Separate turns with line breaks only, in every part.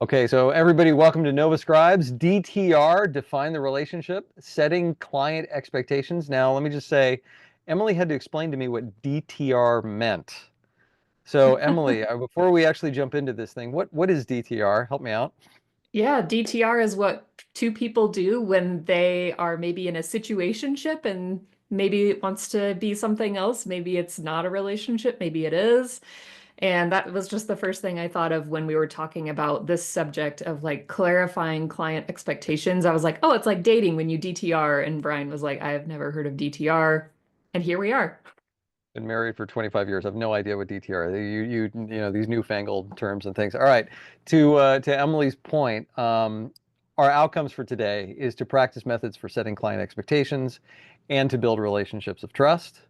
Okay, so everybody, welcome to NOVA Scribes. DTR, define the relationship, setting client expectations. Now, let me just say, Emily had to explain to me what DTR meant. So, Emily, before we actually jump into this thing, what is DTR? Help me out.
Yeah, DTR is what two people do when they are maybe in a situationship and maybe it wants to be something else. Maybe it's not a relationship, maybe it is. And that was just the first thing I thought of when we were talking about this subject of like clarifying client expectations. I was like, oh, it's like dating when you DTR. And Brian was like, I have never heard of DTR. And here we are.
Been married for 25 years. I have no idea what DTR are. You know, these newfangled terms and things. All right, to Emily's point, our outcomes for today is to practice methods for setting client expectations and to build relationships of trust.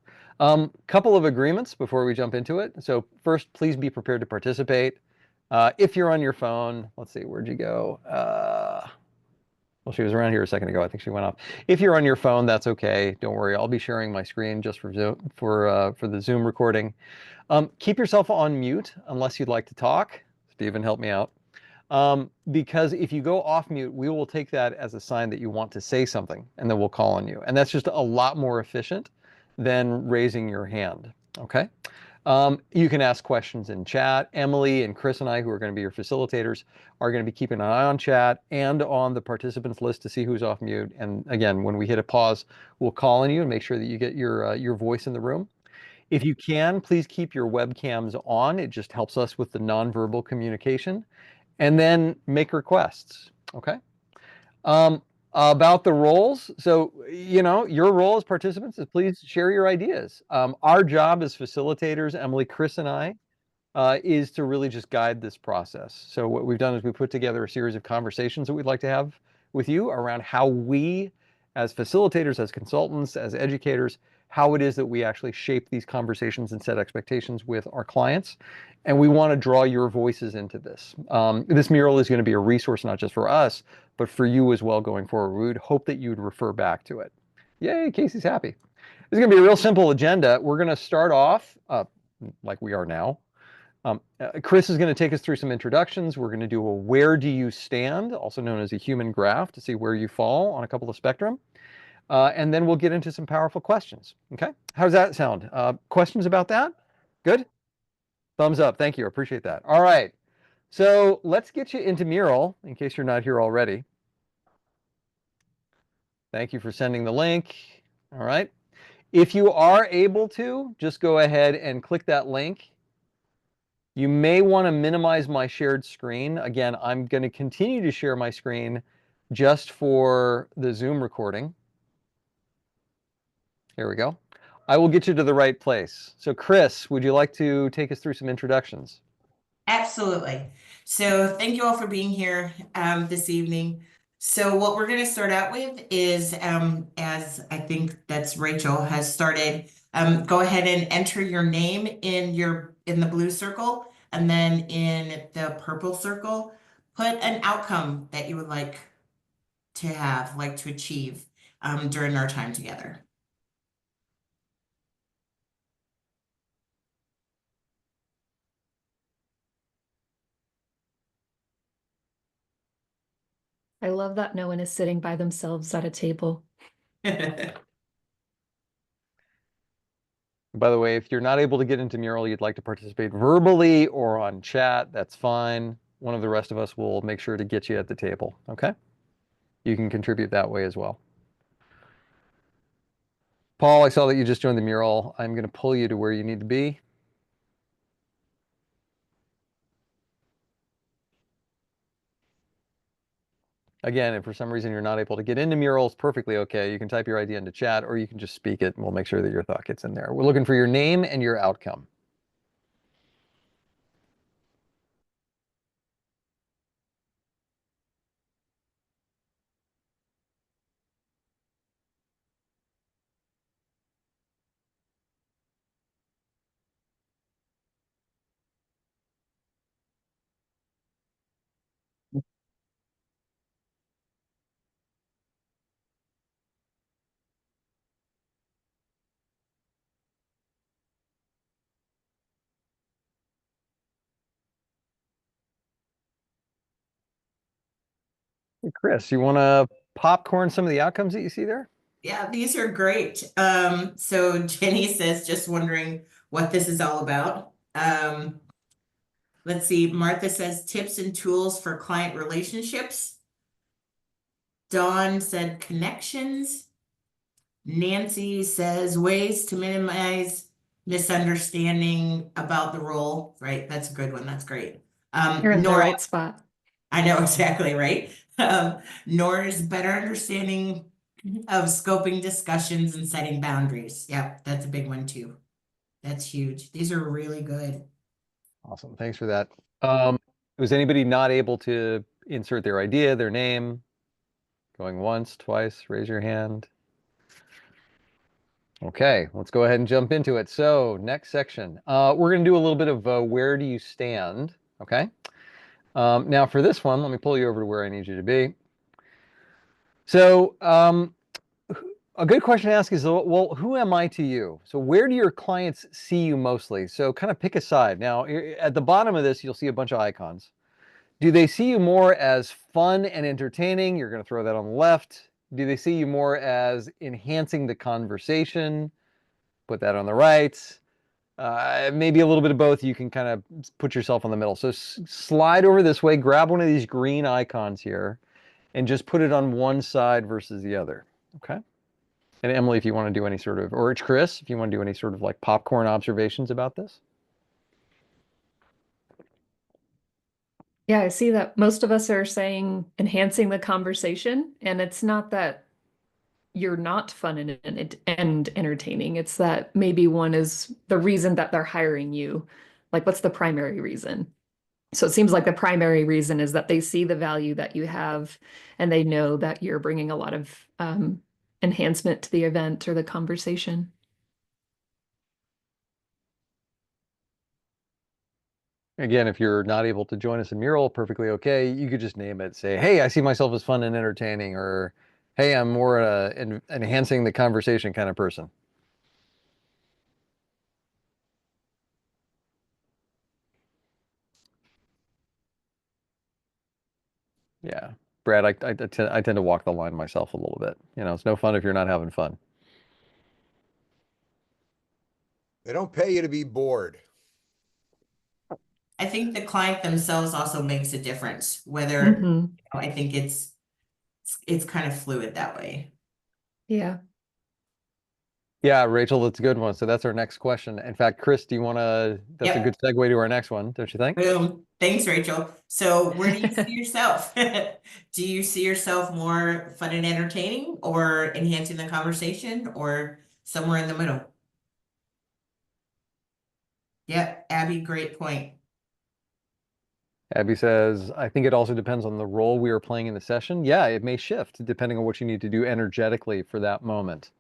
Couple of agreements before we jump into it. So first, please be prepared to participate. If you're on your phone, let's see, where'd you go? Well, she was around here a second ago. I think she went off. If you're on your phone, that's okay. Don't worry. I'll be sharing my screen just for Zoom, for the Zoom recording. Keep yourself on mute unless you'd like to talk. Stephen, help me out. Because if you go off mute, we will take that as a sign that you want to say something, and then we'll call on you. And that's just a lot more efficient than raising your hand. Okay? You can ask questions in chat. Emily and Chris and I, who are going to be your facilitators, are going to be keeping an eye on chat and on the participants list to see who's off mute. And again, when we hit a pause, we'll call on you and make sure that you get your voice in the room. If you can, please keep your webcams on. It just helps us with the nonverbal communication. And then make requests. Okay. About the roles. So, you know, your role as participants is please share your ideas. Our job as facilitators, Emily, Chris, and I, is to really just guide this process. So what we've done is we put together a series of conversations that we'd like to have with you around how we, as facilitators, as consultants, as educators, how it is that we actually shape these conversations and set expectations with our clients. And we want to draw your voices into this. This mural is going to be a resource not just for us, but for you as well going forward. We would hope that you'd refer back to it. Yay, Casey's happy. This is going to be a real simple agenda. We're going to start off like we are now. Chris is going to take us through some introductions. We're going to do a where do you stand, also known as a human graph, to see where you fall on a couple of spectrum. And then we'll get into some powerful questions. Okay, how does that sound? Questions about that? Good? Thumbs up. Thank you. I appreciate that. All right. So let's get you into Mural in case you're not here already. Thank you for sending the link. All right. If you are able to, just go ahead and click that link. You may want to minimize my shared screen. Again, I'm going to continue to share my screen just for the Zoom recording. Here we go. I will get you to the right place. So Chris, would you like to take us through some introductions?
Absolutely. So thank you all for being here this evening. So what we're going to start out with is, as I think that's Rachel has started, go ahead and enter your name in the blue circle, and then in the purple circle, put an outcome that you would like to achieve during our time together.
I love that no one is sitting by themselves at a table.
By the way, if you're not able to get into Mural, you'd like to participate verbally or on chat, that's fine. One of the rest of us will make sure to get you at the table, okay? You can contribute that way as well. Paul, I saw that you just joined the Mural. I'm going to pull you to where you need to be. Again, if for some reason you're not able to get into Murals, perfectly okay. You can type your idea into chat or you can just speak it and we'll make sure that your thought gets in there. We're looking for your name and your outcome. Hey, Chris, you want to popcorn some of the outcomes that you see there?
Yeah, these are great. So Jenny says, just wondering what this is all about. Let's see. Martha says tips and tools for client relationships. Dawn said connections. Nancy says ways to minimize misunderstanding about the role. Right, that's a good one. That's great.
You're in the
Nora,
right spot.
I know exactly right. Nora's better understanding of scoping discussions and setting boundaries. Yep, that's a big one too. That's huge. These are really good.
Awesome. Thanks for that. Was anybody not able to insert their idea, their name? Going once, twice, raise your hand. Okay, let's go ahead and jump into it. So next section, we're going to do a little bit of where do you stand? Okay. Now for this one, let me pull you over to where I need you to be. So a good question to ask is, well, who am I to you? So where do your clients see you mostly? So kind of pick a side. Now at the bottom of this, you'll see a bunch of icons. Do they see you more as fun and entertaining? You're going to throw that on the left. Do they see you more as enhancing the conversation? Put that on the right. Maybe a little bit of both. You can kind of put yourself in the middle. So slide over this way, grab one of these green icons here, and just put it on one side versus the other. Okay. And Emily, if you want to do any sort of, or Chris, if you want to do any sort of like popcorn observations about this.
Yeah, I see that most of us are saying enhancing the conversation, and it's not that you're not fun and entertaining. It's that maybe one is the reason that they're hiring you. Like, what's the primary reason? So it seems like the primary reason is that they see the value that you have and they know that you're bringing a lot of enhancement to the event or the conversation.
Again, if you're not able to join us in Mural, perfectly okay. You could just name it. Say, hey, I see myself as fun and entertaining, or hey, I'm more enhancing the conversation kind of person. Yeah. Brad, I tend to walk the line myself a little bit. You know, it's no fun if you're not having fun.
They don't pay you to be bored.
I think the client themselves also makes a difference, whether,
Mhm.
I think it's kind of fluid that way.
Yeah.
Yeah, Rachel, that's a good one. So that's our next question. In fact, Chris, do you want to, that's a
Yep.
good segue to our next one, don't you think?
Boom. Thanks, Rachel. So where do you see yourself? Do you see yourself more fun and entertaining or enhancing the conversation or somewhere in the middle? Yep, Abby, great point.
Abby says, I think it also depends on the role we are playing in the session. Yeah, it may shift depending on what you need to do energetically for that moment.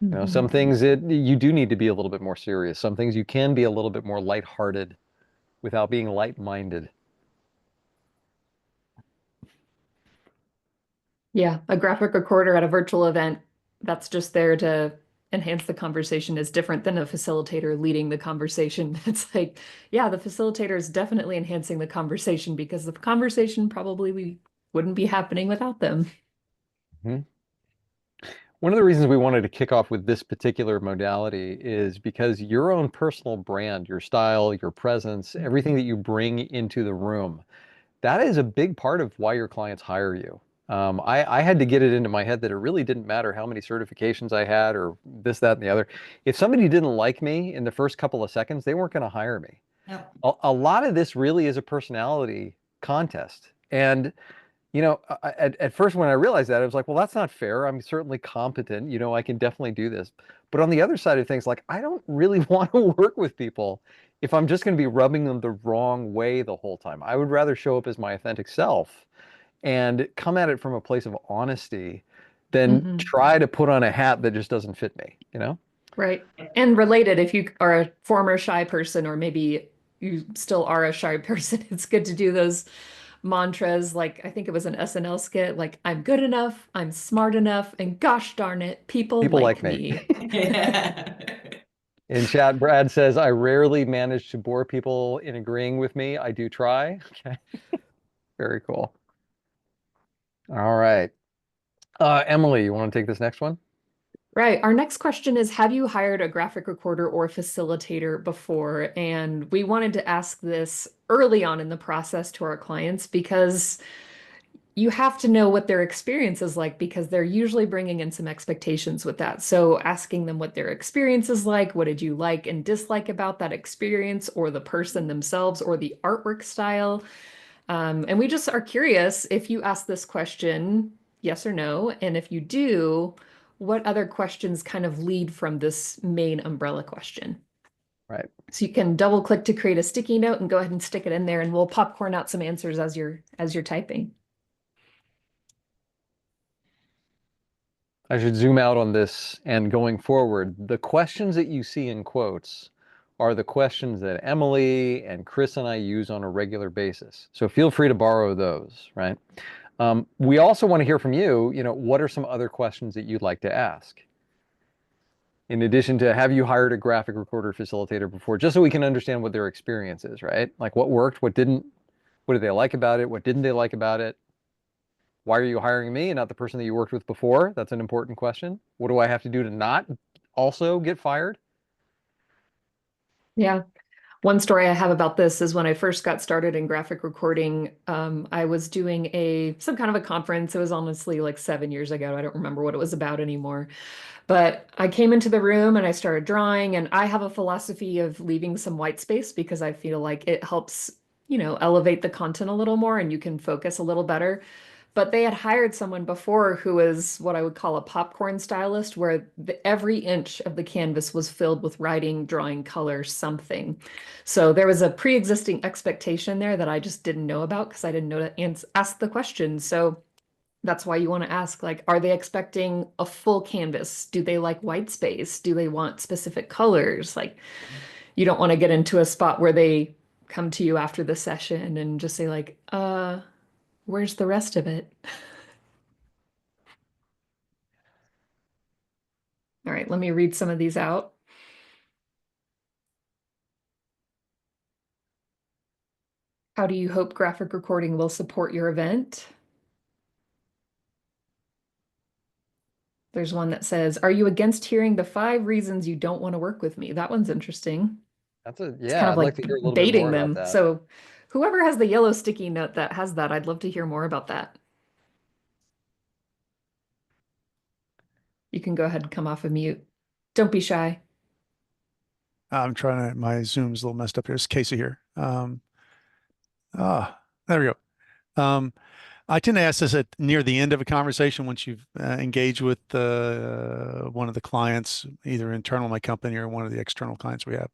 You know, some
Mhm.
things you do need to be a little bit more serious. Some things you can be a little bit more lighthearted without being light-minded.
Yeah, a graphic recorder at a virtual event that's just there to enhance the conversation is different than a facilitator leading the conversation. It's like, yeah, the facilitator is definitely enhancing the conversation because the conversation probably we wouldn't be happening without them.
Mhm. One of the reasons we wanted to kick off with this particular modality is because your own personal brand, your style, your presence, everything that you bring into the room, that is a big part of why your clients hire you. I had to get it into my head that it really didn't matter how many certifications I had or this, that, and the other. If somebody didn't like me in the first couple of seconds, they weren't going to hire me.
Yep.
A lot of this really is a personality contest. And you know, at first when I realized that, I was like, well, that's not fair. I'm certainly competent. You know, I can definitely do this. But on the other side of things, like, I don't really want to work with people if I'm just going to be rubbing them the wrong way the whole time. I would rather show up as my authentic self and come at it from a place of honesty than
Mhm.
try to put on a hat that just doesn't fit me, you know?
Right. And related, if you are a former shy person, or maybe you still are a shy person, it's good to do those mantras. Like, I think it was an SNL skit, like, I'm good enough, I'm smart enough, and gosh darn it, people
People like
like
me.
me.
In chat, Brad says, I rarely manage to bore people in agreeing with me. I do try. Okay. Very cool. All right. Emily, you want to take this next one?
Right. Our next question is, have you hired a graphic recorder or facilitator before? And we wanted to ask this early on in the process to our clients because you have to know what their experience is like because they're usually bringing in some expectations with that. So asking them what their experience is like, what did you like and dislike about that experience or the person themselves or the artwork style? And we just are curious if you ask this question, yes or no, and if you do, what other questions kind of lead from this main umbrella question?
Right.
So you can double click to create a sticky note and go ahead and stick it in there and we'll popcorn out some answers as you're typing.
I should zoom out on this and going forward, the questions that you see in quotes are the questions that Emily and Chris and I use on a regular basis. So feel free to borrow those, right? We also want to hear from you, what are some other questions that you'd like to ask? In addition to, have you hired a graphic recorder facilitator before, just so we can understand what their experience is, right? Like what worked, what didn't, what did they like about it, what didn't they like about it? Why are you hiring me and not the person that you worked with before? That's an important question. What do I have to do to not also get fired?
Yeah. One story I have about this is when I first got started in graphic recording, I was doing some kind of a conference. It was honestly like 7 years ago. I don't remember what it was about anymore. But I came into the room and I started drawing, and I have a philosophy of leaving some white space because I feel like it helps, elevate the content a little more and you can focus a little better. But they had hired someone before who was what I would call a popcorn stylist, where every inch of the canvas was filled with writing, drawing, color, something. So there was a pre-existing expectation there that I just didn't know about because I didn't know to ask the question. So that's why you want to ask, like, are they expecting a full canvas? Do they like white space? Do they want specific colors? Like, you don't want to get into a spot where they come to you after the session and just say, like, where's the rest of it? All right, let me read some of these out. How do you hope graphic recording will support your event? There's one that says, are you against hearing the 5 reasons you don't want to work with me? That one's interesting. It's kind
Yeah,
of
I'd like
like
to hear a little bit more
baiting
about
them.
that.
So whoever has the yellow sticky note that has that, I'd love to hear more about that. You can go ahead and come off of mute. Don't be shy.
I'm trying to, my Zoom's a little messed up here. It's Casey here. There we go. I tend to ask this at near the end of a conversation once you've engaged with one of the clients, either internal in my company or one of the external clients we have.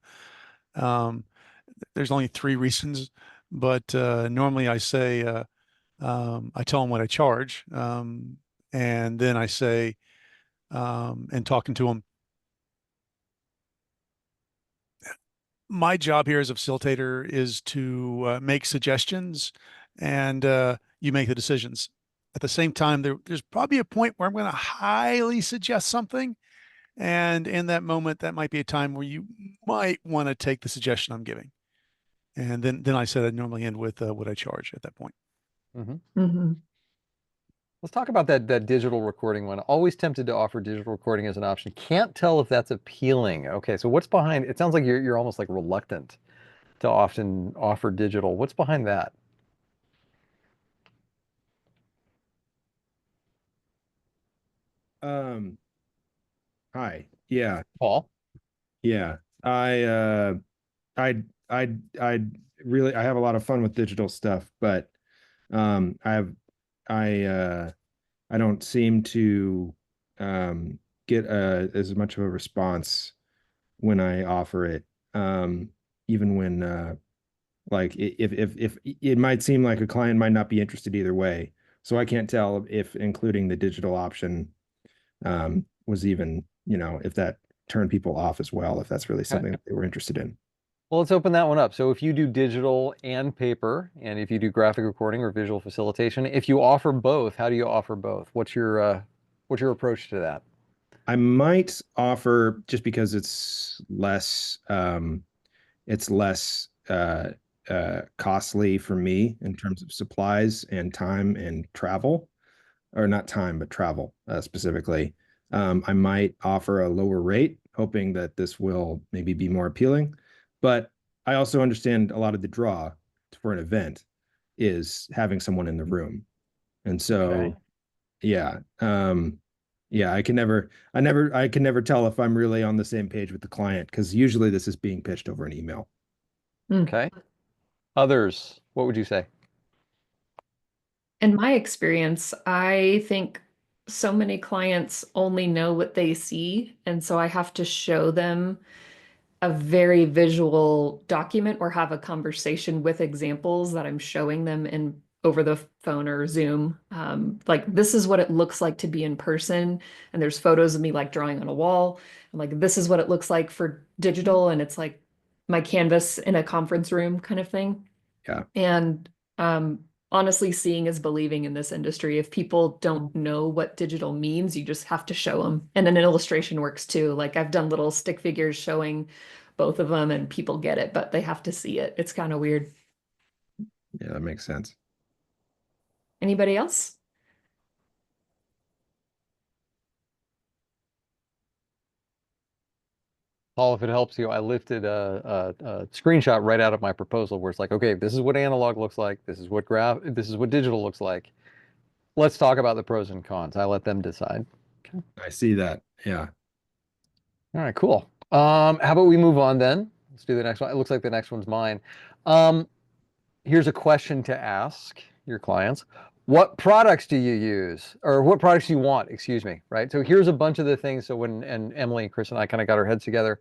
There's only 3 reasons, but normally I say, I tell them what I charge, and then I say, and talking to them, my job here as a facilitator is to make suggestions and you make the decisions. At the same time, there's probably a point where I'm going to highly suggest something. And in that moment, that might be a time where you might want to take the suggestion I'm giving. And then I said I'd normally end with what I charge at that point.
Mm-hmm.
Let's talk about that digital recording one. Always tempted to offer digital recording as an option. Can't tell if that's appealing. Okay, so what's behind? It sounds like you're almost like reluctant to often offer digital. What's behind that?
Um, Hi. Yeah.
Paul?
Yeah. I I really I have a lot of fun with digital stuff, but um I have I I don't seem to get as much of a response when I offer it. Even when like if it might seem like a client might not be interested either way. So I can't tell if including the digital option was even, if that turned people off as well, if that's really
Okay.
something that they were interested in.
Well, let's open that one up. So if you do digital and paper, and if you do graphic recording or visual facilitation, if you offer both, how do you offer both? What's your approach to that?
I might offer, just because it's less costly for me in terms of supplies and time and travel. or not time, but travel specifically. I might offer a lower rate, hoping that this will maybe be more appealing. But I also understand a lot of the draw for an event is having someone in the room. And so,
Okay.
yeah, yeah, I can never tell if I'm really on the same page with the client, because usually this is being pitched over an email.
Okay. Others, what would you say?
In my experience, I think so many clients only know what they see, and so I have to show them a very visual document or have a conversation with examples that I'm showing them in over the phone or Zoom. Like this is what it looks like to be in person, and there's photos of me like drawing on a wall. I'm like, this is what it looks like for digital, and it's like my canvas in a conference room kind of thing.
Yeah.
And honestly, seeing is believing in this industry. If people don't know what digital means, you just have to show them. And then an illustration works too. Like I've done little stick figures showing both of them and people get it, but they have to see it. It's kind of weird.
Yeah, that makes sense.
Anybody else?
Paul, if it helps you, I lifted a screenshot right out of my proposal where it's like, okay, this is what analog looks like. This is what digital looks like. Let's talk about the pros and cons. I let them decide. Okay.
I see that. Yeah.
All right, cool. How about we move on then? Let's do the next one. It looks like the next one's mine. Here's a question to ask your clients. What products do you use, or what products do you want, excuse me, right? So here's a bunch of the things. So and Emily, Chris, and I kind of got our heads together.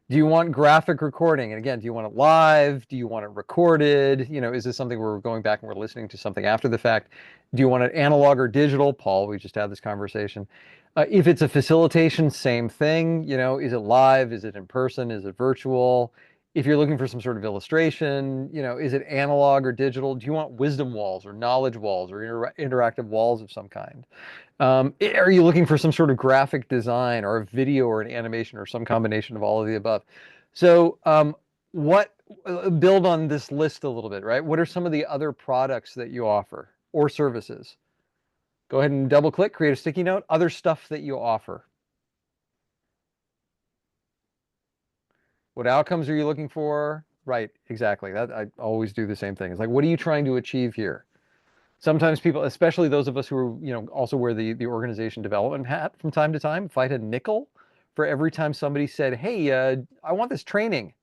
Do you want graphic recording? And again, do you want it live? Do you want it recorded? You know, is this something where we're going back and we're listening to something after the fact? Do you want it analog or digital? Paul, we just had this conversation. If it's a facilitation, same thing. You know, is it live? Is it in person? Is it virtual? If you're looking for some sort of illustration, you know, is it analog or digital? Do you want wisdom walls or knowledge walls or interactive walls of some kind? Are you looking for some sort of graphic design or a video or an animation or some combination of all of the above? So build on this list a little bit, right? What are some of the other products that you offer or services? Go ahead and double click, create a sticky note, other stuff that you offer. What outcomes are you looking for? Right, exactly. That I always do the same thing. It's like, what are you trying to achieve here? Sometimes people, especially those of us who are, you know, also wear the organization development hat from time to time, if I had a nickel for every time somebody said, hey, I want this training.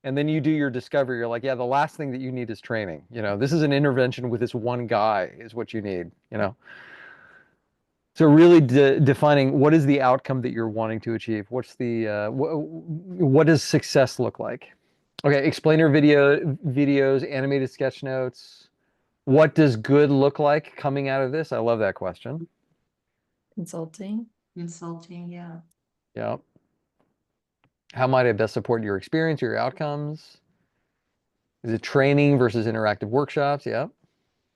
And then you do your discovery, you're like, yeah, the last thing that you need is training. You know, this is an intervention with this one guy is what you need, you know. So really defining what is the outcome that you're wanting to achieve. What's the, what does success look like? Okay, explainer videos, animated sketch notes. What does good look like coming out of this? I love that question.
Consulting.
Consulting, yeah.
Yeah. How might I best support your experience or your outcomes? Is it training versus interactive workshops? Yeah.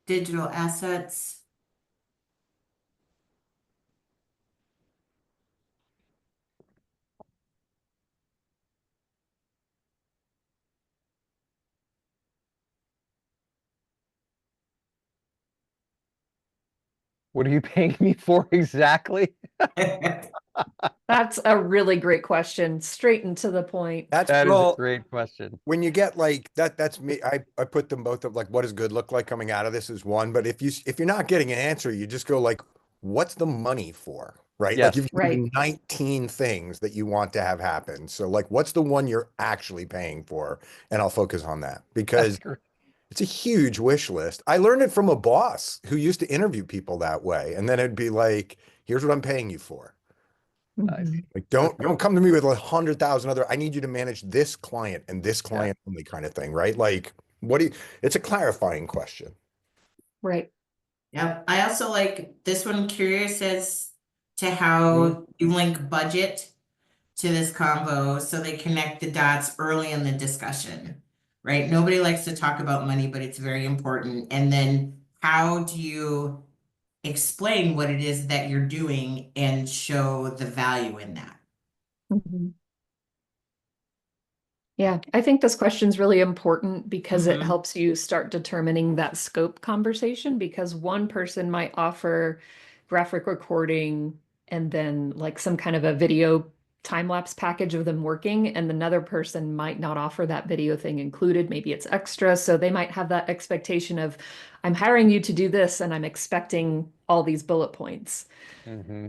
Digital assets.
What are you paying me for exactly?
That's a really great question. Straight and to the point.
That's
That is a
well,
great question.
when you get like that's me. I put them both up like, what does good look like coming out of this is one. But if you're not getting an answer, you just go like, what's the money for? Right? Like
Yes.
you've
Right.
given 19 things that you want to have happen. So like, what's the one you're actually paying for? And I'll focus on that because it's a huge wish list. I learned it from a boss who used to interview people that way. And then it'd be like, here's what I'm paying you for.
Nice.
Mhm.
Like, don't come to me with 100,000 other, I need you to manage this client and this client only kind of thing, right? Like, it's a clarifying question.
Right.
Yeah, I also like this one, curious as to how you link budget to this convo so they connect the dots early in the discussion, right? Nobody likes to talk about money, but it's very important. And then how do you explain what it is that you're doing and show the value in that?
Mhm. Yeah, I think this question is really important because it
Mhm.
helps you start determining that scope conversation, because one person might offer graphic recording and then like some kind of a video time-lapse package of them working, and another person might not offer that video thing included. Maybe it's extra. So they might have that expectation of, I'm hiring you to do this and I'm expecting all these bullet points.
Mm-hmm.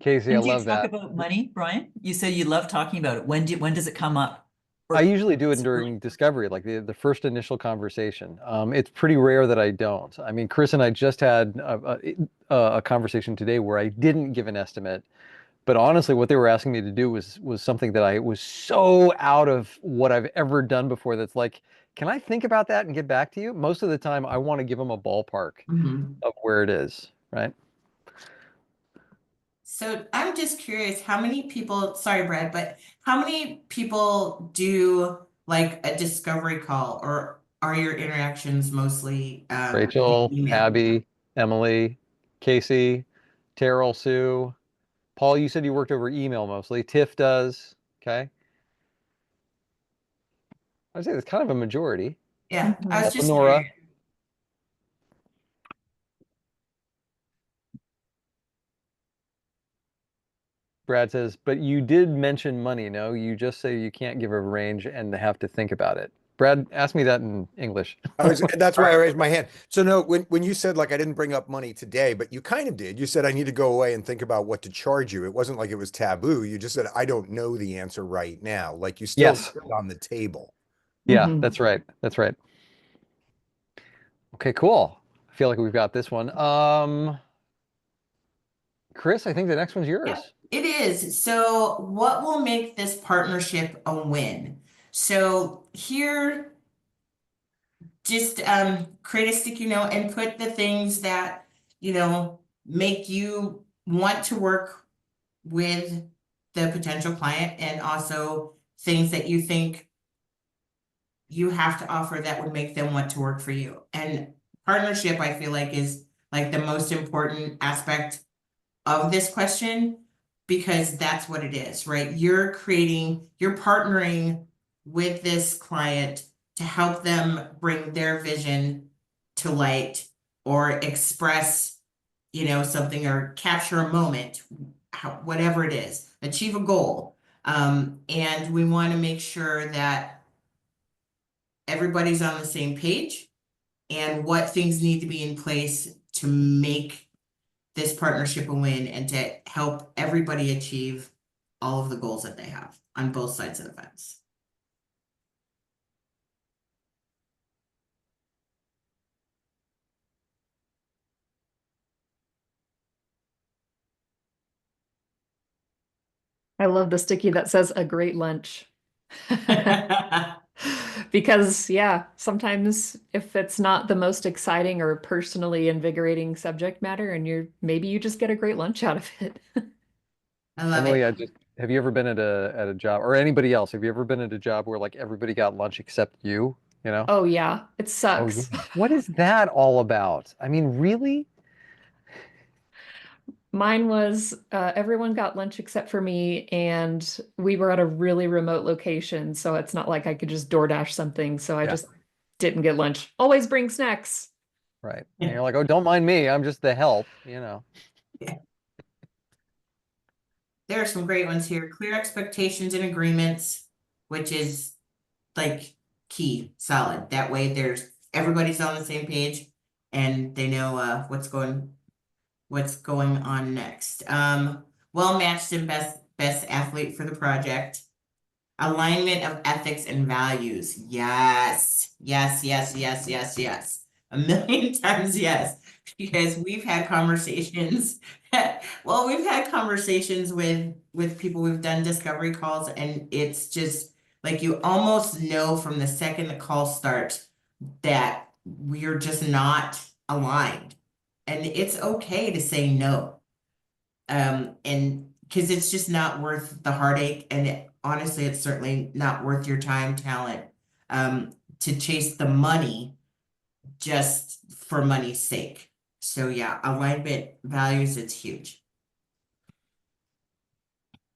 Casey, I
When do you
love
talk
that.
about money, Brian? You said you love talking about it. When does it come up?
I
Or
usually do it
is it really-
during discovery, like the first initial conversation. It's pretty rare that I don't. I mean, Chris and I just had a conversation today where I didn't give an estimate, but honestly, what they were asking me to do was something that I was so out of what I've ever done before. That's like, can I think about that and get back to you? Most of the time, I want to give them a ballpark
Mhm.
of where it is, right?
So I'm just curious, how many people, sorry, Brad, but how many people do like a discovery call, or are your interactions mostly via
Rachel,
email?
Abby, Emily, Casey, Terrell, Sue. Paul, you said you worked over email mostly. Tiff does. Okay. I'd say it's kind of a majority.
Yeah, I was
Mhm.
just
Nora.
curious.
Brad says, but you did mention money, no? You just say you can't give a range and have to think about it. Brad, ask me that in English.
That's why I raised my hand. So no, when you said like I didn't bring up money today, but you kind of did. You said I need to go away and think about what to charge you. It wasn't like it was taboo. You just said I don't know the answer right now. Like you still
Yes.
put it on the table.
Yeah,
Mhm.
that's right. That's right. Okay, cool. I feel like we've got this one. Chris, I think the next one's
Yeah,
yours.
it is. So what will make this partnership a win? So here, just create a sticky note and put the things that, make you want to work with the potential client, and also things that you think you have to offer that would make them want to work for you. And partnership, I feel like, is like the most important aspect of this question, because that's what it is, right? You're partnering with this client to help them bring their vision to light, or express, something, or capture a moment, whatever it is, achieve a goal. And we want to make sure that everybody's on the same page, and what things need to be in place to make this partnership a win, and to help everybody achieve all of the goals that they have on both sides of the fence.
I love the sticky that says a great lunch. Because, yeah, sometimes if it's not the most exciting or personally invigorating subject matter, and maybe you just get a great lunch out of it.
I love
Emily,
it.
have you ever been at a job, or anybody else? Have you ever been at a job where like everybody got lunch except you? You know?
Oh, yeah, it
Oh yeah.
sucks.
What is that all about? I mean, really?
Mine was everyone got lunch except for me, and we were at a really remote location, so it's not like I could just DoorDash something. So I
Yeah.
just didn't get lunch. Always bring snacks.
Right. And you're like, oh, don't mind me. I'm just the help, you know.
There are some great ones here. Clear expectations and agreements, which is like key, solid. That way everybody's on the same page, and they know what's going on next. Well matched and best athlete for the project. Alignment of ethics and values. Yes, yes, yes, yes, yes, yes. A million times yes. Because we've had conversations. Well, we've had conversations with people. We've done discovery calls, and it's just like you almost know from the second the call starts that we're just not aligned. And it's okay to say no. And because it's just not worth the heartache, and honestly, it's certainly not worth your time, talent, to chase the money just for money's sake. So yeah, alignment, values, it's huge.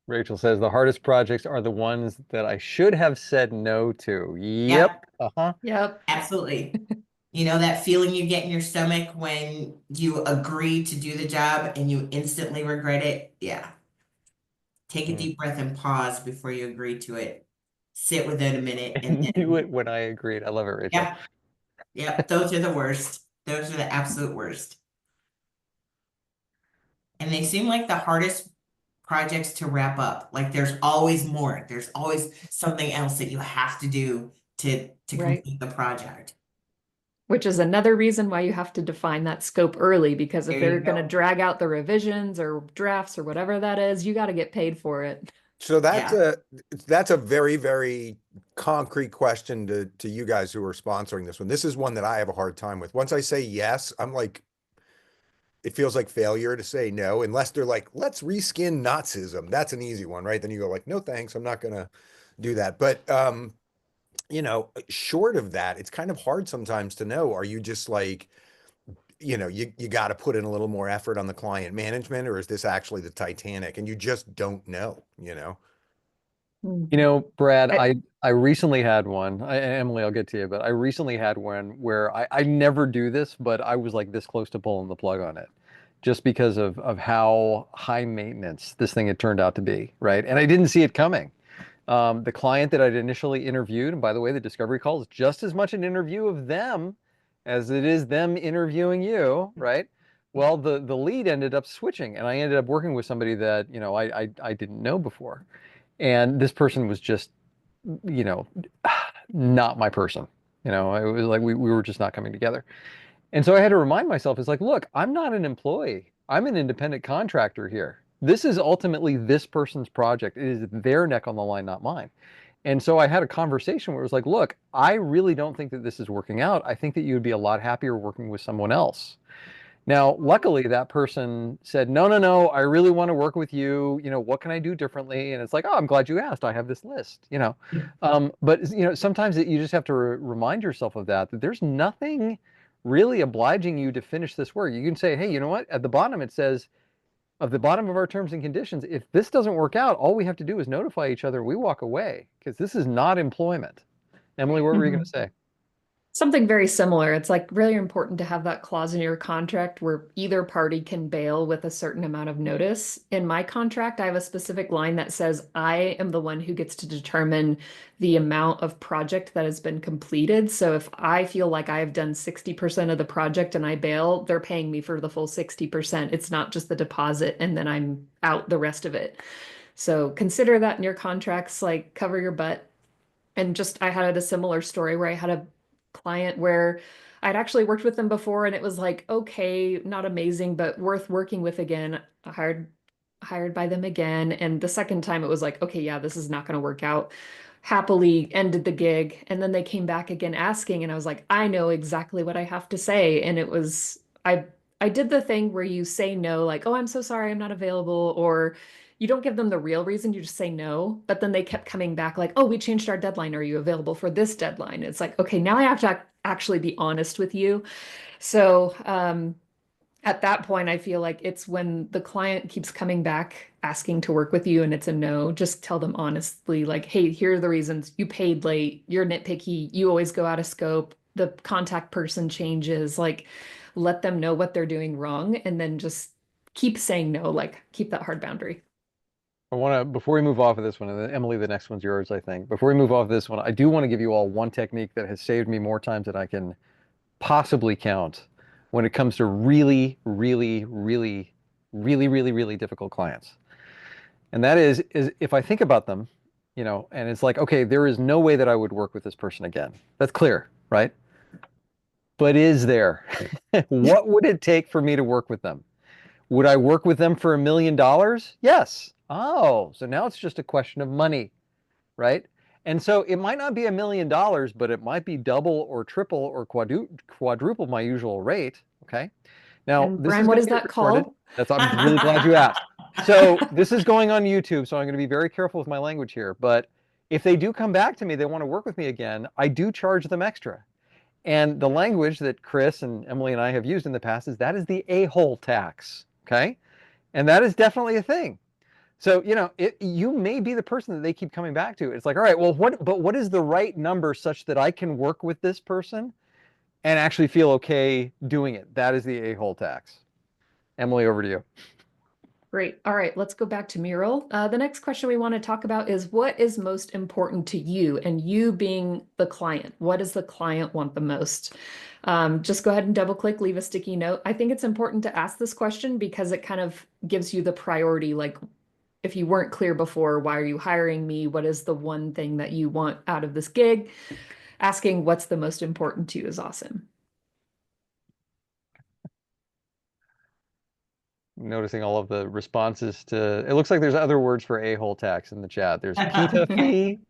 Rachel says the hardest projects are the ones that I should have said no to.
Yeah,
Yep. Uh-huh.
Yep.
absolutely. You know, that feeling you get in your stomach when you agree to do the job and you instantly regret it? Yeah. Take a deep breath and pause before you agree to it. Sit with it a minute and
And do
then,
it when I agreed. I love it, Rachel.
yeah, yeah, those are the worst. Those are the absolute worst. And they seem like the hardest projects to wrap up. Like there's always more. There's always something else that you have to do to
Right.
complete the project.
Which is another reason why you have to define that scope early, because if
There you
they're going to
go.
drag out the revisions or drafts or whatever that is, you got to get paid for it.
So that's
Yeah.
a very, very concrete question to you guys who are sponsoring this one. This is one that I have a hard time with. Once I say yes, I'm like, it feels like failure to say no, unless they're like, let's reskin Nazism. That's an easy one, right? Then you go like, no, thanks, I'm not gonna do that. But you know, short of that, it's kind of hard sometimes to know. Are you just like, you know, you got to put in a little more effort on the client management, or is this actually the Titanic? And you just don't know, you know?
You know, Brad,
I-
I recently had one. Emily, I'll get to you, but I recently had one where I never do this, but I was like this close to pulling the plug on it, just because of how high maintenance this thing had turned out to be, right? And I didn't see it coming. The client that I'd initially interviewed, and by the way, the discovery call is just as much an interview of them as it is them interviewing you, right? Well, the lead ended up switching, and I ended up working with somebody that, you know, I didn't know before. And this person was just, you know, not my person. You know, it was like we were just not coming together. And so I had to remind myself, it's like, look, I'm not an employee. I'm an independent contractor here. This is ultimately this person's project. It is their neck on the line, not mine. And so I had a conversation where it was like, look, I really don't think that this is working out. I think that you would be a lot happier working with someone else. Now, luckily, that person said, no, no, no, I really want to work with you. You know, what can I do differently? And it's like, oh, I'm glad you asked. I have this list, you know. But, you know, sometimes you just have to remind yourself of that there's nothing really obliging you to finish this work. You can say, hey, you know what? At the bottom, it says, of the bottom of our terms and conditions, if this doesn't work out, all we have to do is notify each other. We walk away because this is not employment. Emily, what were you going to say?
Something very similar. It's like really important to have that clause in your contract where either party can bail with a certain amount of notice. In my contract, I have a specific line that says I am the one who gets to determine the amount of project that has been completed. So if I feel like I have done 60% of the project and I bail, they're paying me for the full 60%. It's not just the deposit and then I'm out the rest of it. So consider that in your contracts, like cover your butt. And just I had a similar story where I had a client where I'd actually worked with them before and it was like, okay, not amazing, but worth working with again. Hired by them again. And the second time it was like, okay, yeah, this is not going to work out. Happily ended the gig. And then they came back again asking, and I was like, I know exactly what I have to say. And it was, I did the thing where you say no, like, oh, I'm so sorry, I'm not available, or you don't give them the real reason, you just say no. But then they kept coming back like, oh, we changed our deadline. Are you available for this deadline? It's like, okay, now I have to actually be honest with you. So at that point, I feel like it's when the client keeps coming back asking to work with you and it's a no, just tell them honestly, like, hey, here are the reasons. You paid late, you're nitpicky, you always go out of scope, the contact person changes, like let them know what they're doing wrong and then just keep saying no, like keep that hard boundary.
I want to, before we move off of this one, and then Emily, the next one's yours, I think. Before we move off of this one, I do want to give you all one technique that has saved me more times than I can possibly count when it comes to really, really, really, really, really, really difficult clients. And that is if I think about them, you know, and it's like, okay, there is no way that I would work with this person again. That's clear, right? But is there? What would it take for me to work with them? Would I work with them for $1 million? Yes. Oh, so now it's just a question of money, right? And so it might not be $1 million, but it might be double or triple or quadruple my usual rate. Okay. Now
And
this
Brian,
is
what
going
is
to get
that
recorded.
called?
I'm really glad you asked. So this is going on YouTube, so I'm going to be very careful with my language here. But if they do come back to me, they want to work with me again, I do charge them extra. And the language that Chris and Emily and I have used in the past is that is the a-hole tax. Okay. And that is definitely a thing. So, you may be the person that they keep coming back to. It's like, all right, well, what is the right number such that I can work with this person and actually feel okay doing it? That is the a-hole tax. Emily, over to you.
Great. All right, let's go back to Mural. The next question we want to talk about is what is most important to you, and you being the client. What does the client want the most? Just go ahead and double click, leave a sticky note. I think it's important to ask this question because it kind of gives you the priority. Like if you weren't clear before, why are you hiring me? What is the one thing that you want out of this gig? Asking what's the most important to you is awesome.
Noticing all of the responses to, it looks like there's other words for a-hole tax in the chat. There's PETA fee.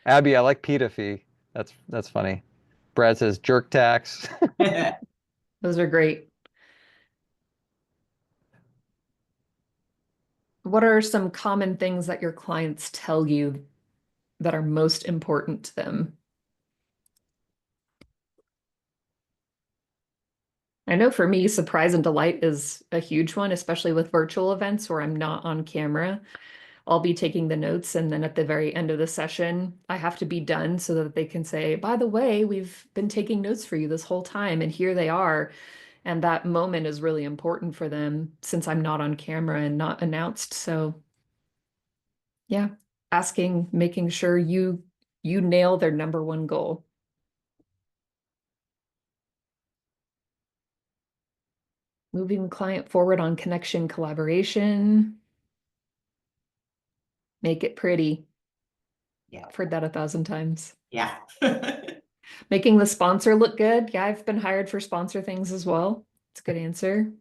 Abby, I like PETA fee. That's funny. Brad says jerk tax.
Those are great. What are some common things that your clients tell you that are most important to them? I know for me, surprise and delight is a huge one, especially with virtual events where I'm not on camera. I'll be taking the notes, and then at the very end of the session, I have to be done so that they can say, by the way, we've been taking notes for you this whole time, and here they are. And that moment is really important for them since I'm not on camera and not announced. So yeah, asking, making sure you nail their number one goal. Moving client forward on connection collaboration. Make it pretty.
Yeah.
I've heard that 1,000 times.
Yeah.
Making the sponsor look good. Yeah, I've been hired for sponsor things as well. It's a good answer.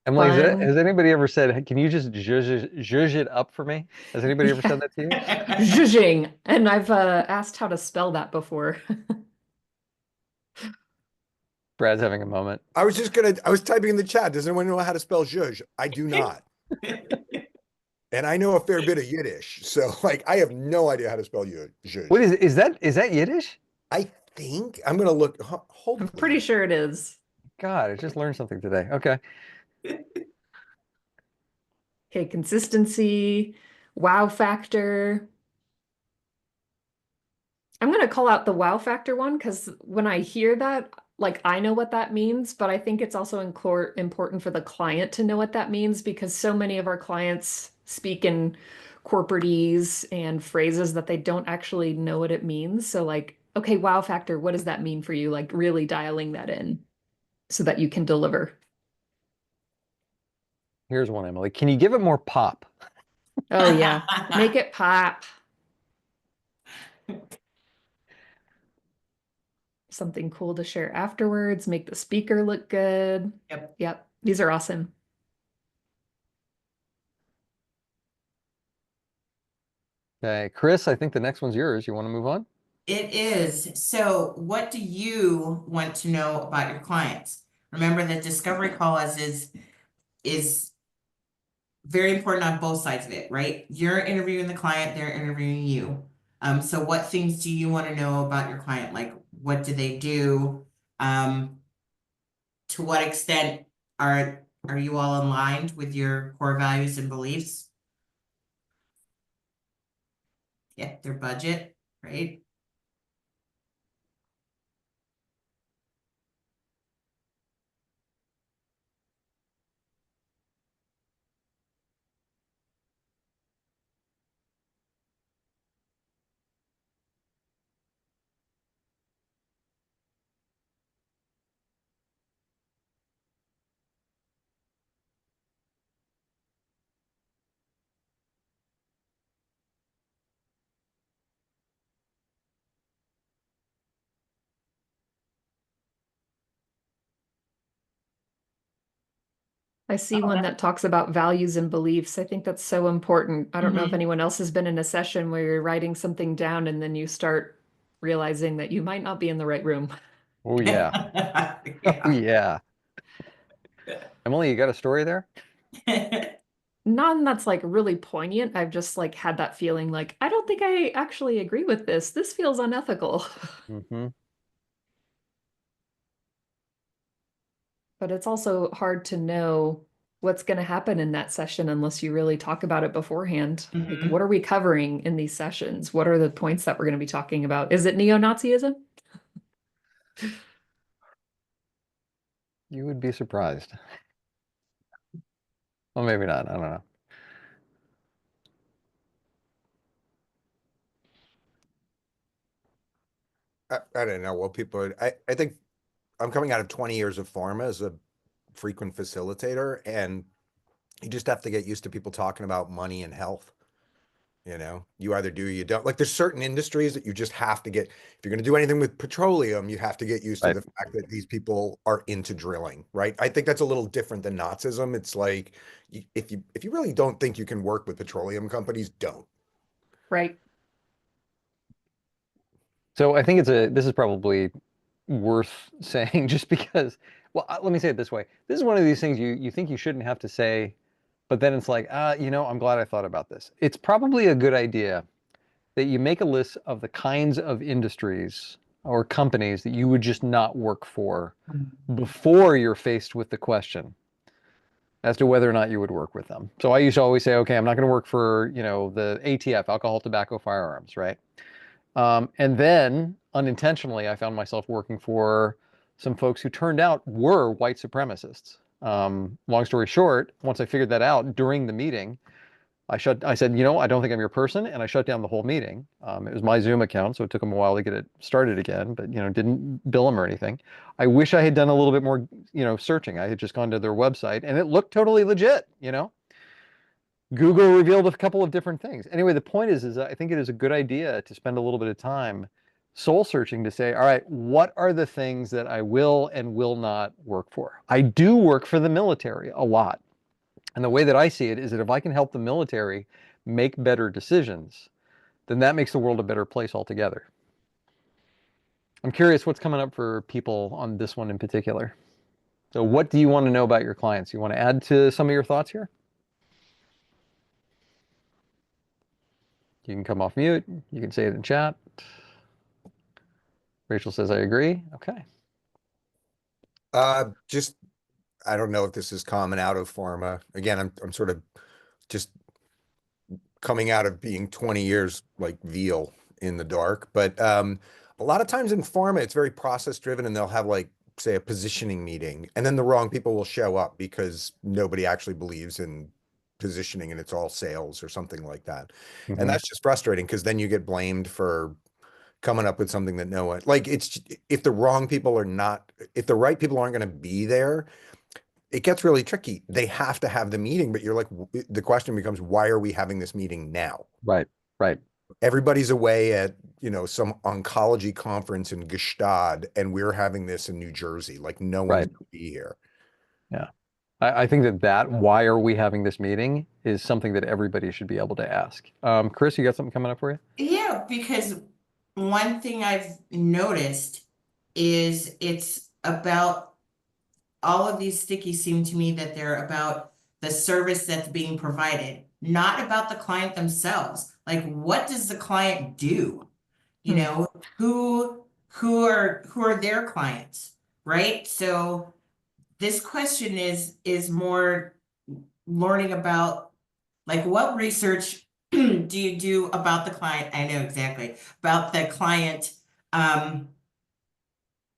Emily,
Fun.
has anybody ever said, can you just zhuzh it up for me? Has anybody ever said that to you?
Zhuzhing. And I've asked how to spell that before.
Brad's having a moment.
I was typing in the chat. Does anyone know how to spell zhuzh? I do not. And I know a fair bit of Yiddish. So like, I have no idea how to spell zhuzh.
What is that Yiddish?
I think I'm going to look.
I'm pretty sure it is.
God, I just learned something today. Okay.
Okay, consistency, wow factor. I'm going to call out the wow factor one because when I hear that, like I know what that means, but I think it's also important for the client to know what that means because so many of our clients speak in corporatese and phrases that they don't actually know what it means. So like, okay, wow factor, what does that mean for you? Like really dialing that in so that you can deliver.
Here's one, Emily. Can you give it more pop?
Oh yeah, make it pop. Something cool to share afterwards, make the speaker look good. Yep. These are awesome.
Okay, Chris, I think the next one's yours. You want to move on?
It is. So what do you want to know about your clients? Remember that discovery call is very important on both sides of it, right? You're interviewing the client, they're interviewing you. So what things do you want to know about your client? Like, what do they do? To what extent are you all aligned with your core values and beliefs? Yeah, their budget, right?
I see one that talks about values and beliefs. I think that's so important. I don't know if anyone else has been in a session where you're writing something down and then you start realizing that you might not be in the right room.
Oh, yeah. Oh, yeah. Emily, you got a story there?
None that's like really poignant. I've just like had that feeling like, I don't think I actually agree with this. This feels unethical.
Mm-hmm.
But it's also hard to know what's going to happen in that session unless you really talk about it beforehand. Like,
Mhm.
what are we covering in these sessions? What are the points that we're going to be talking about? Is it neo-Nazism?
You would be surprised. Well, maybe not. I don't know.
I don't know. Well, I think I'm coming out of 20 years of pharma as a frequent facilitator, and you just have to get used to people talking about money and health. You either do or you don't. Like there's certain industries that you just have to get, if you're going to do anything with petroleum, you have to get used to
Right.
the fact that these people are into drilling, right? I think that's a little different than Nazism. It's like, if you really don't think you can work with petroleum companies, don't.
Right.
So I think this is probably worth saying just because, well, let me say it this way. This is one of these things you think you shouldn't have to say, but then it's like, I'm glad I thought about this. It's probably a good idea that you make a list of the kinds of industries or companies that you would just not work for before you're faced with the question as to whether or not you would work with them. So I used to always say, okay, I'm not going to work for, the ATF, alcohol, tobacco, firearms, right? And then unintentionally, I found myself working for some folks who turned out were white supremacists. Long story short, once I figured that out during the meeting, I said, I don't think I'm your person, and I shut down the whole meeting. It was my Zoom account, so it took them a while to get it started again, but didn't bill them or anything. I wish I had done a little bit more, searching. I had just gone to their website, and it looked totally legit. Google revealed a couple of different things. Anyway, the point is I think it is a good idea to spend a little bit of time soul searching to say, all right, what are the things that I will and will not work for? I do work for the military a lot. And the way that I see it is that if I can help the military make better decisions, then that makes the world a better place altogether. I'm curious what's coming up for people on this one in particular. So what do you want to know about your clients? You want to add to some of your thoughts here? You can come off mute. You can say it in chat. Rachel says, I agree. Okay.
Just, I don't know if this is common out of pharma. Again, I'm sort of just coming out of being 20 years like veal in the dark. But a lot of times in pharma, it's very process driven, and they'll have like, say, a positioning meeting, and then the wrong people will show up because nobody actually believes in positioning and it's all sales or something like that. And that's just frustrating because then you get blamed for coming up with something that no one, like, it's, if the wrong people are not, if the right people aren't going to be there, it gets really tricky. They have to have the meeting, but you're like, the question becomes, why are we having this meeting now?
Right, right.
Everybody's away at, some oncology conference in Gstaad, and we're having this in New Jersey. Like, no one's
Right.
going to be here.
Yeah. I think that why are we having this meeting is something that everybody should be able to ask. Chris, you got something coming up for you?
Yeah, because one thing I've noticed is it's about all of these stickies seem to me that they're about the service that's being provided, not about the client themselves. Like, what does the client do? Who are their clients, right? So this question is more learning about, like, what research do you do about the client? I know exactly about the client.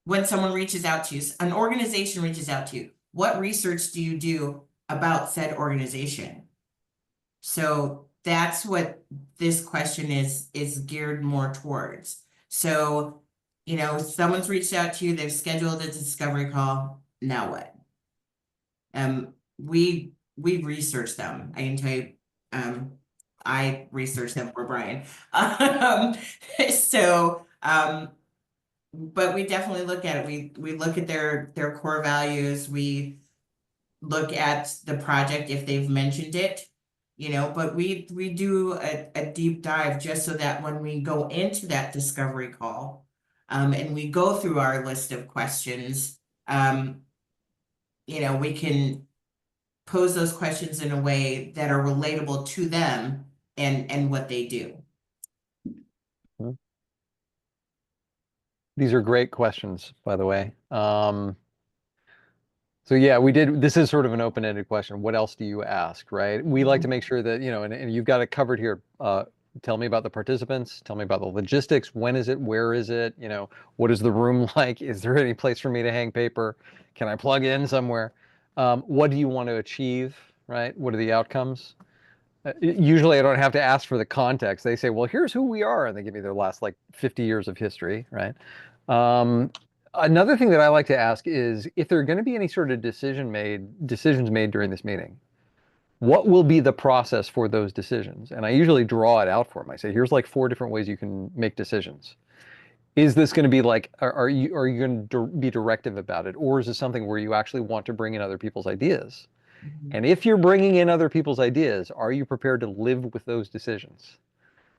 When someone reaches out to you, an organization reaches out to you, what research do you do about said organization? So that's what this question is geared more towards. So, someone's reached out to you, they've scheduled a discovery call. Now what? We researched them. I can tell you, I researched them for Brian. So, but we definitely look at it. We look at their core values. We look at the project if they've mentioned it, but we do a deep dive just so that when we go into that discovery call, and we go through our list of questions, we can pose those questions in a way that are relatable to them and what they do.
These are great questions, by the way. So yeah, we did. This is sort of an open-ended question. What else do you ask, right? We like to make sure that, and you've got it covered here. Tell me about the participants. Tell me about the logistics. When is it? Where is it? What is the room like? Is there any place for me to hang paper? Can I plug in somewhere? What do you want to achieve, right? What are the outcomes? Usually I don't have to ask for the context. They say, well, here's who we are. And they give me their last like 50 years of history, right? Another thing that I like to ask is if there are going to be any sort of decisions made during this meeting, what will be the process for those decisions? And I usually draw it out for them. I say, here's like 4 different ways you can make decisions. Is this going to be like, are you going to be directive about it? Or is this something where you actually want to bring in other people's ideas? And if you're bringing in other people's ideas, are you prepared to live with those decisions?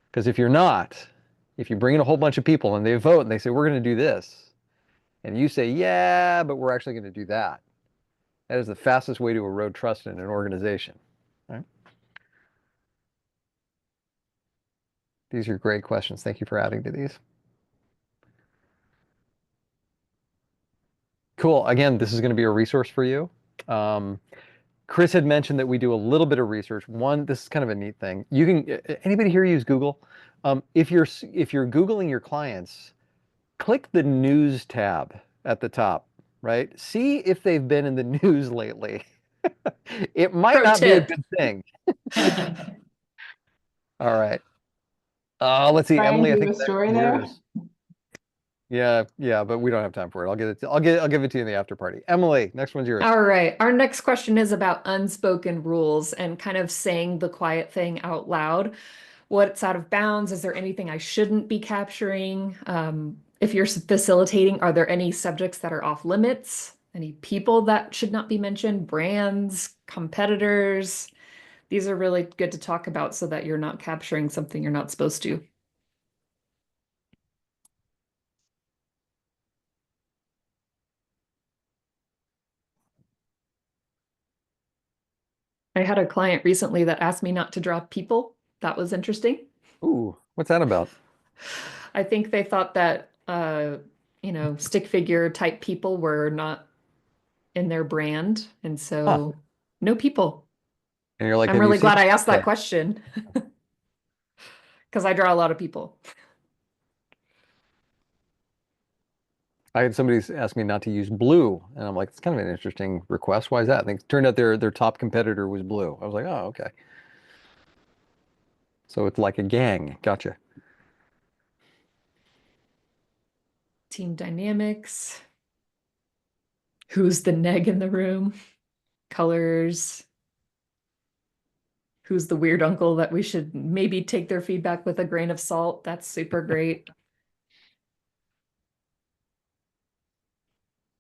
Because if you're not, if you bring in a whole bunch of people and they vote and they say, we're going to do this, and you say, yeah, but we're actually going to do that, that is the fastest way to erode trust in an organization. Right? These are great questions. Thank you for adding to these. Cool. Again, this is going to be a resource for you. Chris had mentioned that we do a little bit of research. This is kind of a neat thing. Anybody here use Google? If you're Googling your clients, click the news tab at the top, right? See if they've been in the news lately. It might
Pro
not be a
tip.
good thing. All right. Let's see,
Brian,
Emily.
do
I
you
think
have a
that's
story there?
yours. Yeah, but we don't have time for it. I'll give it to you in the after party. Emily, next one's yours.
All right. Our next question is about unspoken rules and kind of saying the quiet thing out loud. What's out of bounds? Is there anything I shouldn't be capturing? If you're facilitating, are there any subjects that are off limits? Any people that should not be mentioned? Brands, competitors? These are really good to talk about so that you're not capturing something you're not supposed to. I had a client recently that asked me not to draw people. That was interesting.
Ooh, what's that about?
I think they thought that, stick figure type people were not in their brand. And so no people.
And you're like,
I'm
have you
really
seen
glad I asked that
that?
question because I draw a lot of people.
I had somebody ask me not to use blue, and I'm like, it's kind of an interesting request. Why is that? And it turned out their top competitor was blue. I was like, oh, okay. So it's like a gang. Gotcha.
Team dynamics. Who's the neg in the room? Colors. Who's the weird uncle that we should maybe take their feedback with a grain of salt? That's super great.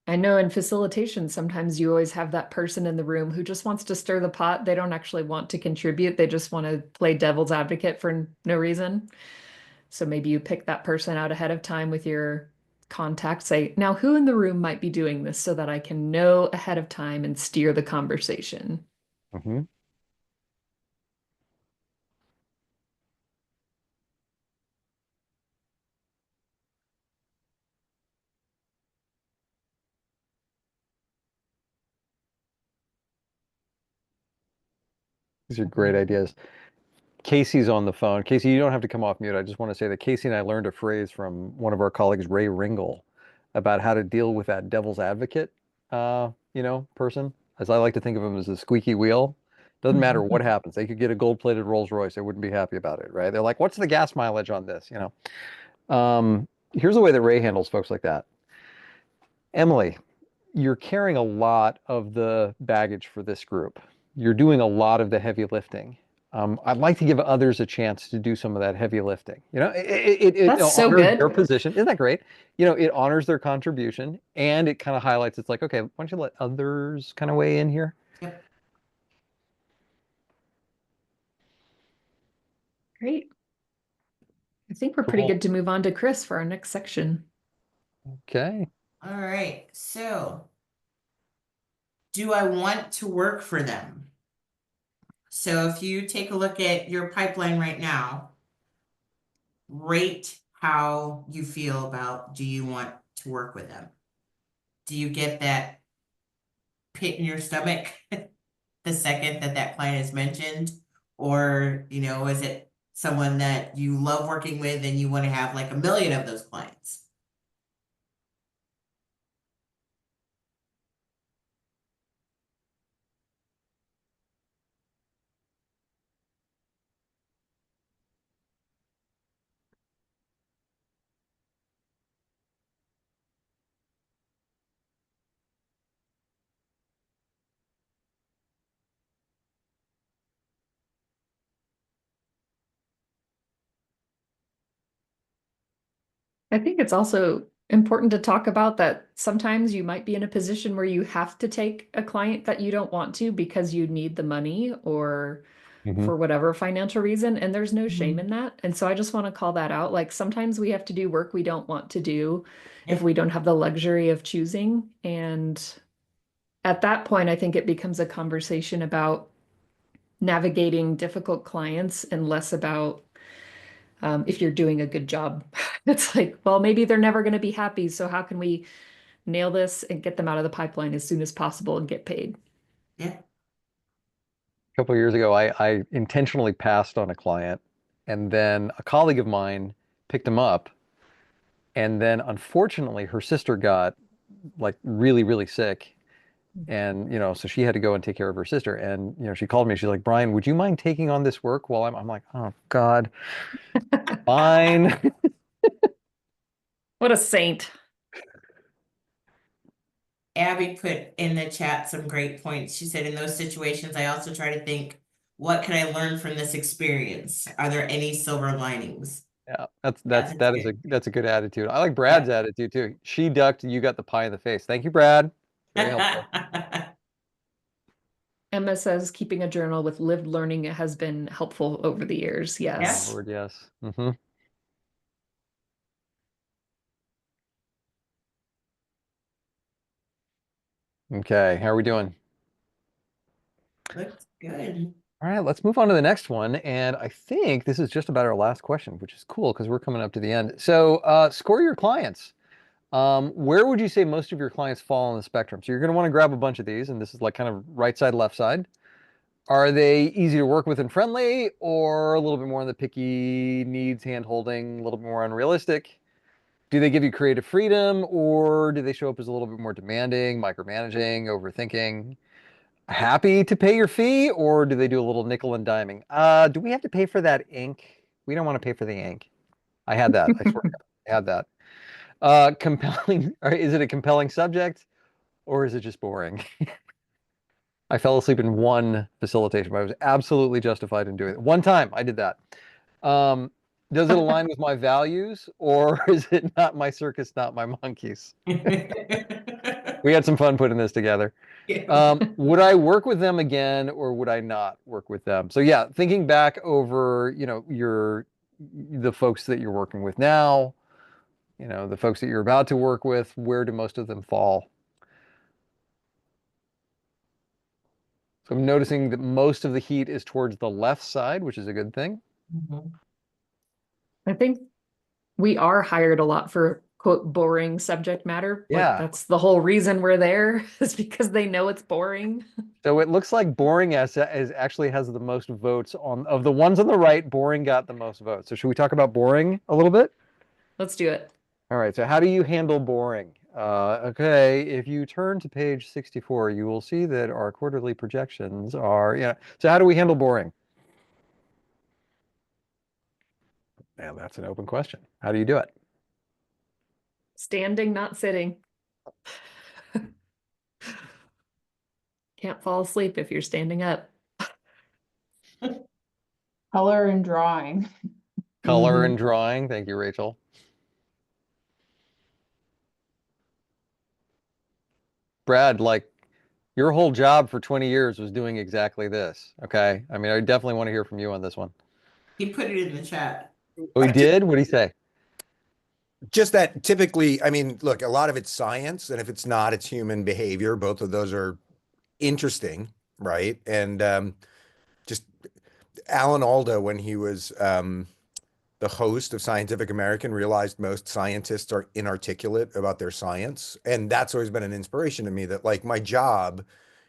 I know in facilitation, sometimes you always have that person in the room who just wants to stir the pot. They don't actually want to contribute. They just want to play devil's advocate for no reason. So maybe you pick that person out ahead of time with your contact. Say, now who in the room might be doing this so that I can know ahead of time and steer the conversation.
Mm-hmm. These are great ideas. Casey's on the phone. Casey, you don't have to come off mute. I just want to say that Casey and I learned a phrase from one of our colleagues, Ray Ringel, about how to deal with that devil's advocate, person. As I like to think of him as a squeaky wheel. Doesn't matter what happens. They could get a gold-plated Rolls Royce. They wouldn't be happy about it, right? They're like, what's the gas mileage on this? Here's the way that Ray handles folks like that. Emily, you're carrying a lot of the baggage for this group. You're doing a lot of the heavy lifting. I'd like to give others a chance to do some of that heavy lifting. It
That's so
honors
good.
their position. Isn't that great? It honors their contribution and it kind of highlights, it's like, okay, why don't you let others kind of weigh in here?
Yep.
Great. I think we're pretty
Cool.
good to move on to Chris for our next section.
Okay.
All right. So, do I want to work for them? So if you take a look at your pipeline right now, rate how you feel about, do you want to work with them? Do you get that pit in your stomach the second that that client is mentioned? Or, you know, is it someone that you love working with and you want to have like 1 million of those clients?
I think it's also important to talk about that sometimes you might be in a position where you have to take a client that you don't want to because you need the money or for whatever financial reason, and there's no shame in that. And so I just want to call that out. Like sometimes we have to do work we don't want to do if we don't have the luxury of choosing. And at that point, I think it becomes a conversation about navigating difficult clients and less about if you're doing a good job. It's like, well, maybe they're never going to be happy. So how can we nail this and get them out of the pipeline as soon as possible and get paid?
Yeah.
A couple of years ago, I intentionally passed on a client, and then a colleague of mine picked him up. And then unfortunately, her sister got like really, really sick. And, so she had to go and take care of her sister. And, she called me. She's like, Brian, would you mind taking on this work while I'm like, oh, God, fine.
What a saint.
Abby put in the chat some great points. She said, in those situations, I also try to think, what can I learn from this experience? Are there any silver linings?
Yeah,
that's
that's a good attitude. I like Brad's attitude too. She ducked, you got the pie in the face. Thank you, Brad. Very helpful.
Emma says keeping a journal with lived learning has been helpful over the years. Yes.
Lord, yes. Okay, how are we doing?
Looks good.
All right, let's move on to the next one. And I think this is just about our last question, which is cool because we're coming up to the end. So score your clients. Where would you say most of your clients fall on the spectrum? So you're going to want to grab a bunch of these, and this is like kind of right side, left side. Are they easy to work with and friendly, or a little bit more on the picky, needs hand-holding, a little bit more unrealistic? Do they give you creative freedom, or do they show up as a little bit more demanding, micromanaging, overthinking? Happy to pay your fee, or do they do a little nickel and diming? Do we have to pay for that ink? We don't want to pay for the ink. I had that. I swear to God, I had that. Compelling, or is it a compelling subject, or is it just boring? I fell asleep in one facilitation, but I was absolutely justified in doing it. One time I did that. Does it align with my values, or is it not my circus, not my monkeys? We had some fun putting this together. Would I work with them again, or would I not work with them? So yeah, thinking back over, the folks that you're working with now, the folks that you're about to work with, where do most of them fall? So I'm noticing that most of the heat is towards the left side, which is a good thing.
I think we are hired a lot for quote boring subject matter.
Yeah.
Like that's the whole reason we're there is because they know it's boring.
So it looks like boring actually has the most votes of the ones on the right. Boring got the most votes. So should we talk about boring a little bit?
Let's do it.
All right. So how do you handle boring? Okay. If you turn to page 64, you will see that our quarterly projections are, So how do we handle boring? Man, that's an open question. How do you do it?
Standing, not sitting. Can't fall asleep if you're standing up.
Color and drawing.
Color and drawing. Thank you, Rachel. Brad, like your whole job for 20 years was doing exactly this. Okay. I mean, I definitely want to hear from you on this one.
He put it in the chat.
Oh, he did? What did he say?
Just that typically, I mean, look, a lot of it's science, and if it's not, it's human behavior. Both of those are interesting, right? And just Alan Alda, when he was the host of Scientific American, realized most scientists are inarticulate about their science. And that's always been an inspiration to me, that like my job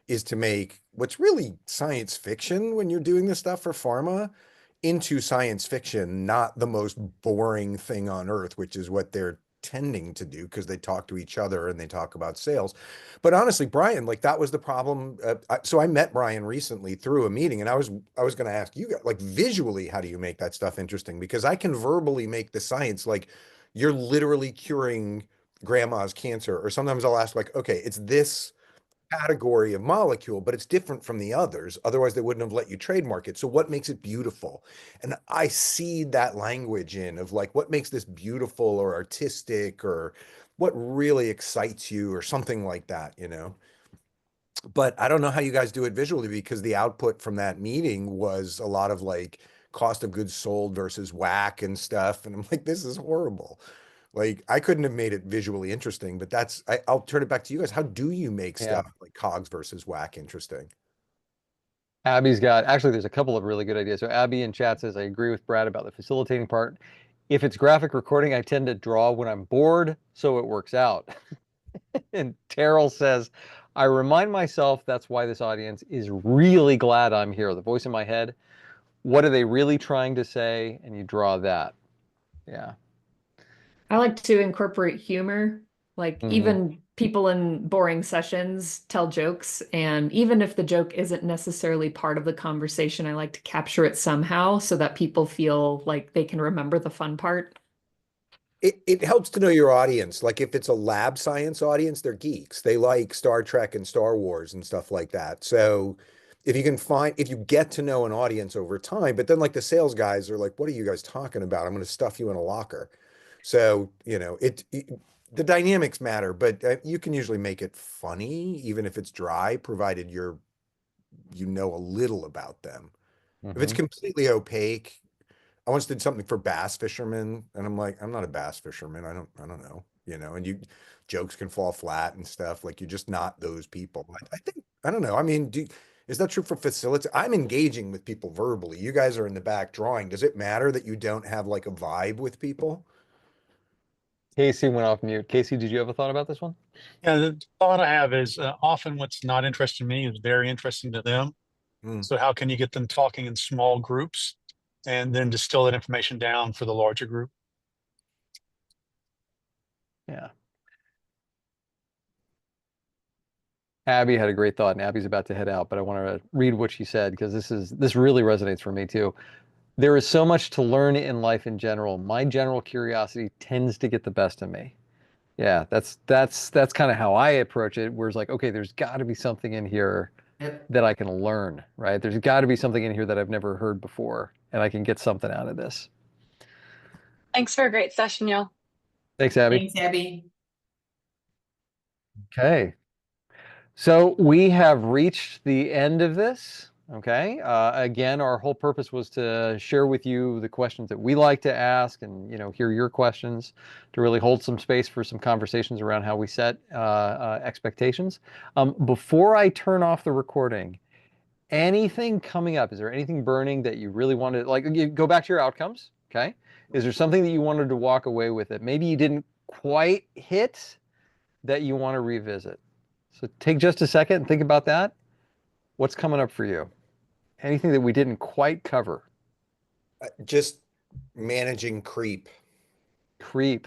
is to make what's really science fiction when you're doing this stuff for pharma into science fiction, not the most boring thing on earth, which is what they're tending to do because they talk to each other and they talk about sales. But honestly, Brian, like that was the problem. So I met Brian recently through a meeting, and I was going to ask you guys, like visually, how do you make that stuff interesting? Because I can verbally make the science like you're literally curing grandma's cancer, or sometimes I'll ask like, okay, it's this category of molecule, but it's different from the others. Otherwise, they wouldn't have let you trademark it. So what makes it beautiful? And I see that language in of like, what makes this beautiful or artistic or what really excites you or something like that, you know? But I don't know how you guys do it visually because the output from that meeting was a lot of like cost of goods sold versus whack and stuff. And I'm like, this is horrible. Like I couldn't have made it visually interesting, but I'll turn it back to you guys. How do you make
Yeah.
stuff like cogs versus whack interesting?
Abby's got, actually, there's a couple of really good ideas. So Abby in chat says, I agree with Brad about the facilitating part. If it's graphic recording, I tend to draw when I'm bored, so it works out. And Terrell says, I remind myself that's why this audience is really glad I'm here. The voice in my head, what are they really trying to say? And you draw that. Yeah.
I like to incorporate humor. Like
Mhm.
even people in boring sessions tell jokes, and even if the joke isn't necessarily part of the conversation, I like to capture it somehow so that people feel like they can remember the fun part.
It helps to know your audience. Like if it's a lab science audience, they're geeks. They like Star Trek and Star Wars and stuff like that. So if you get to know an audience over time, but then like the sales guys are like, what are you guys talking about? I'm going to stuff you in a locker. So, you know, the dynamics matter, but you can usually make it funny, even if it's dry, provided you know a little about them. If it's
Mhm.
completely opaque, I once did something for bass fishermen, and I'm like, I'm not a bass fisherman. I don't know, you know. And jokes can fall flat and stuff. Like you're just not those people. I think I don't know. I mean, is that true for facility? I'm engaging with people verbally. You guys are in the back drawing. Does it matter that you don't have like a vibe with people?
Casey went off mute. Casey, did you have a thought about this one?
Yeah, the thought I have is often what's not interesting to me is very interesting to them.
Mm.
So how can you get them talking in small groups and then distill that information down for the larger group?
Yeah. Abby had a great thought, and Abby's about to head out, but I want to read what she said because this really resonates for me too. There is so much to learn in life in general. My general curiosity tends to get the best of me. Yeah, that's kind of how I approach it. Where it's like, okay, there's got to be something in here
Yep.
that I can learn, right? There's got to be something in here that I've never heard before, and I can get something out of this.
Thanks for a great session, y'all.
Thanks, Abby.
Thanks, Abby.
Okay. So we have reached the end of this. Okay. Again, our whole purpose was to share with you the questions that we like to ask, and hear your questions, to really hold some space for some conversations around how we set expectations. Before I turn off the recording, anything coming up? Is there anything burning that you really wanted? Like, you go back to your outcomes. Okay. Is there something that you wanted to walk away with that maybe you didn't quite hit that you want to revisit? So take just a second and think about that. What's coming up for you? Anything that we didn't quite cover?
Just managing creep.
Creep.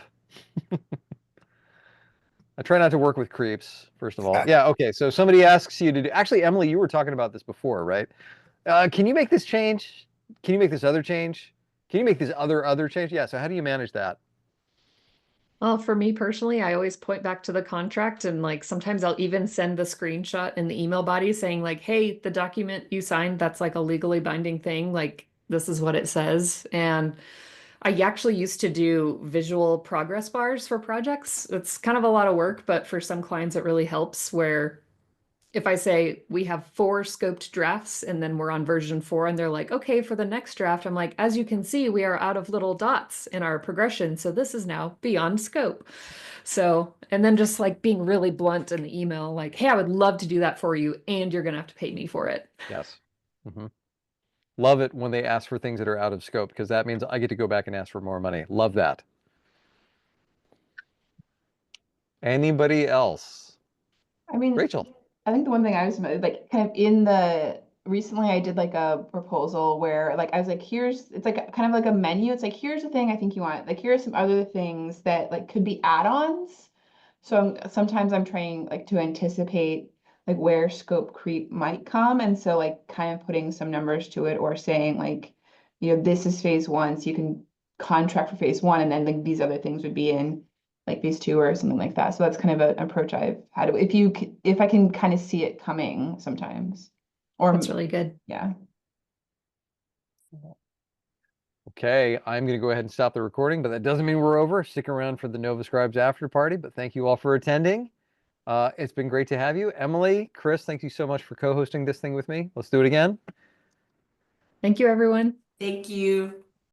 I try not to work with creeps, first of all. Yeah, okay. So somebody asks you to do, actually, Emily, you were talking about this before, right? Can you make this change? Can you make this other change? Can you make this other change? Yeah, so how do you manage that?
Well, for me personally, I always point back to the contract, and like sometimes I'll even send the screenshot in the email body saying like, hey, the document you signed, that's like a legally binding thing. Like this is what it says. And I actually used to do visual progress bars for projects. It's kind of a lot of work, but for some clients, it really helps where if I say we have 4 scoped drafts and then we're on version 4 and they're like, okay, for the next draft, I'm like, as you can see, we are out of little dots in our progression. So this is now beyond scope. So, and then just like being really blunt in the email, like, hey, I would love to do that for you and you're going to have to pay me for it.
Yes. Mm-hmm. Love it when they ask for things that are out of scope, because that means I get to go back and ask for more money. Love that. Anybody else?
I mean,
Rachel.
I think the one thing I was like kind of recently I did like a proposal where like I was like, it's like kind of like a menu. It's like, here's the thing I think you want. Like, here are some other things that like could be add-ons. So sometimes I'm trying like to anticipate like where scope creep might come. And so like kind of putting some numbers to it or saying like, this is phase one, so you can contract for phase one, and then like these other things would be in like phase two or something like that. So that's kind of an approach I've had. If I can kind of see it coming sometimes, or
That's really good.
yeah.
Okay, I'm going to go ahead and stop the recording, but that doesn't mean we're over. Stick around for the Nova Scribes after party, but thank you all for attending. It's been great to have you. Emily, Chris, thank you so much for co-hosting this thing with me. Let's do it again.
Thank you, everyone.
Thank you.